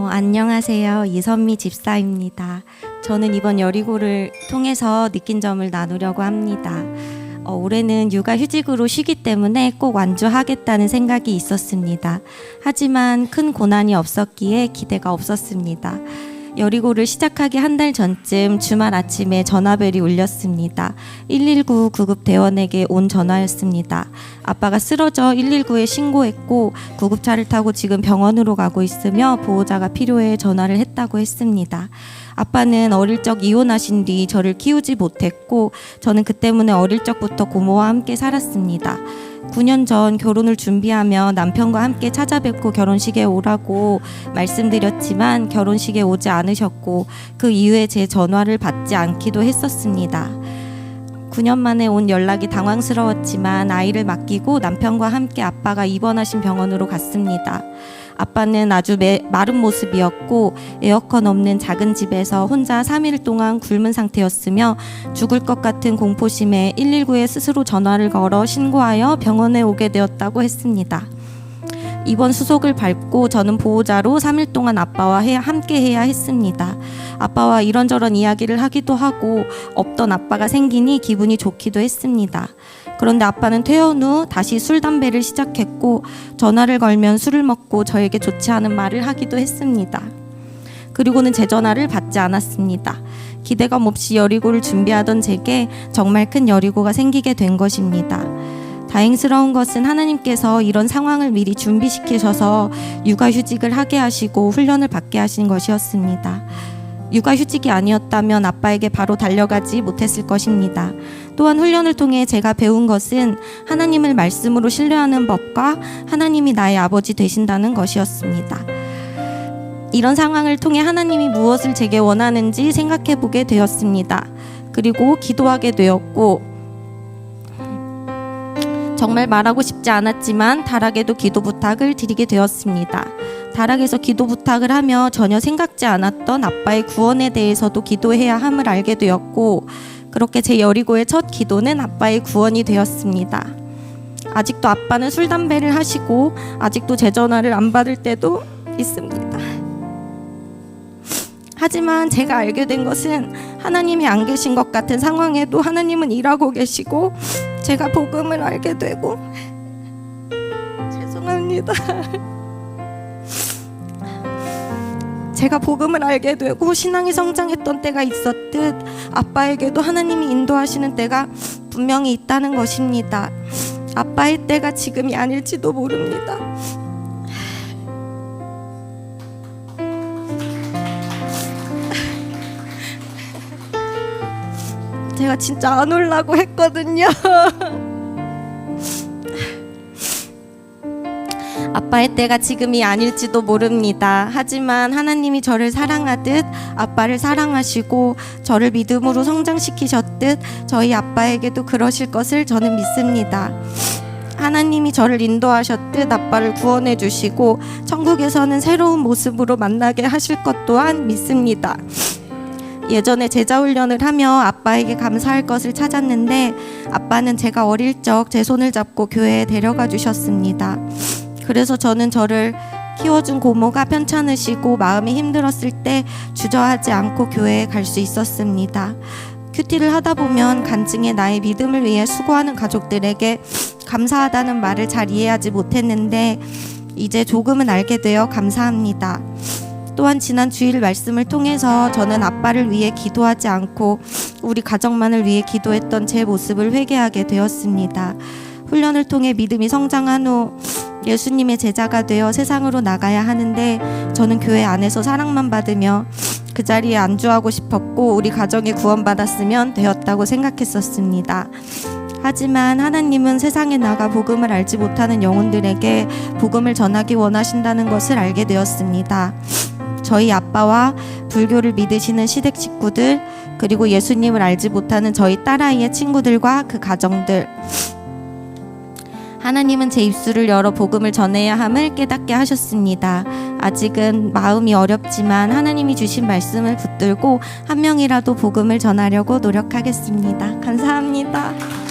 안녕하세요. 이선미 집사입니다. 저는 이번 여리고를 통해서 느낀 점을 나누려고 합니다. 올해는 육아휴직으로 쉬기 때문에 꼭 완주하겠다는 생각이 있었습니다. 하지만 큰 고난이 없었기에 기대가 없었습니다. 여리고를 시작하기 한 달 전쯤 주말 아침에 전화벨이 울렸습니다. 119 구급대원에게 온 전화였습니다. 아빠가 쓰러져 119에 신고했고 구급차를 타고 지금 병원으로 가고 있으며 보호자가 필요해 전화를 했다고 했습니다. 아빠는 어릴 적 이혼하신 뒤 저를 키우지 못했고 저는 그 때문에 어릴 적부터 고모와 함께 살았습니다. 9년 전 결혼을 준비하며 남편과 함께 찾아뵙고 결혼식에 오라고 말씀드렸지만 결혼식에 오지 않으셨고 그 이후에 제 전화를 받지 않기도 했었습니다. 9년 만에 온 연락이 당황스러웠지만 아이를 맡기고 남편과 함께 아빠가 입원하신 병원으로 갔습니다. 아빠는 아주 마른 모습이었고 에어컨 없는 작은 집에서 혼자 3일 동안 굶은 상태였으며 죽을 것 같은 공포심에 119에 스스로 전화를 걸어 신고하여 병원에 오게 되었다고 했습니다. 입원 수속을 밟고 저는 보호자로 3일 동안 아빠와 함께 해야 했습니다. 아빠와 이런저런 이야기를 하기도 하고 없던 아빠가 생기니 기분이 좋기도 했습니다. 그런데 아빠는 퇴원 후 다시 술, 담배를 시작했고 전화를 걸면 술을 먹고 저에게 좋지 않은 말을 하기도 했습니다. 그리고는 제 전화를 받지 않았습니다. 기대감 없이 여리고를 준비하던 제게 정말 큰 여리고가 생기게 된 것입니다. 다행스러운 것은 하나님께서 이런 상황을 미리 준비시키셔서 육아휴직을 하게 하시고 훈련을 받게 하신 것이었습니다. 육아휴직이 아니었다면 아빠에게 바로 달려가지 못했을 것입니다. 또한 훈련을 통해 제가 배운 것은 하나님을 말씀으로 신뢰하는 법과 하나님이 나의 아버지 되신다는 것이었습니다. 이런 상황을 통해 하나님이 무엇을 제게 원하는지 생각해 보게 되었습니다. 그리고 기도하게 되었고 정말 말하고 싶지 않았지만 달락에도 기도 부탁을 드리게 되었습니다. 달락에서 기도 부탁을 하며 전혀 생각지 않았던 아빠의 구원에 대해서도 기도해야 함을 알게 되었고 그렇게 제 여리고의 첫 기도는 아빠의 구원이 되었습니다. 아직도 아빠는 술, 담배를 하시고 아직도 제 전화를 안 받을 때도 있습니다. 하지만 제가 알게 된 것은 하나님이 안 계신 것 같은 상황에도 하나님은 일하고 계시고 제가 복음을 알게 되고 죄송합니다. 제가 복음을 알게 되고 신앙이 성장했던 때가 있었듯 아빠에게도 하나님이 인도하시는 때가 분명히 있다는 것입니다. 아빠의 때가 지금이 아닐지도 모릅니다. 제가 진짜 안 오려고 했거든요. 아빠의 때가 지금이 아닐지도 모릅니다. 하지만 하나님이 저를 사랑하듯 아빠를 사랑하시고 저를 믿음으로 성장시키셨듯 저희 아빠에게도 그러실 것을 저는 믿습니다. 하나님이 저를 인도하셨듯 아빠를 구원해 주시고 천국에서는 새로운 모습으로 만나게 하실 것 또한 믿습니다. 예전에 제자훈련을 하며 아빠에게 감사할 것을 찾았는데 아빠는 제가 어릴 적 제 손을 잡고 교회에 데려가 주셨습니다. 그래서 저는 저를 키워준 고모가 편찮으시고 마음이 힘들었을 때 주저하지 않고 교회에 갈 수 있었습니다. 큐티를 하다 보면 간증에 나의 믿음을 위해 수고하는 가족들에게 감사하다는 말을 잘 이해하지 못했는데 이제 조금은 알게 되어 감사합니다. 또한 지난 주일 말씀을 통해서 저는 아빠를 위해 기도하지 않고 우리 가정만을 위해 기도했던 제 모습을 회개하게 되었습니다. 훈련을 통해 믿음이 성장한 후 예수님의 제자가 되어 세상으로 나가야 하는데 저는 교회 안에서 사랑만 받으며 그 자리에 안주하고 싶었고 우리 가정이 구원받았으면 되었다고 생각했었습니다. 하지만 하나님은 세상에 나가 복음을 알지 못하는 영혼들에게 복음을 전하기 원하신다는 것을 알게 되었습니다. 저희 아빠와 불교를 믿으시는 시댁 식구들 그리고 예수님을 알지 못하는 저희 딸아이의 친구들과 그 가정들 하나님은 제 입술을 열어 복음을 전해야 함을 깨닫게 하셨습니다. 아직은 마음이 어렵지만 하나님이 주신 말씀을 붙들고 한 명이라도 복음을 전하려고 노력하겠습니다. 감사합니다.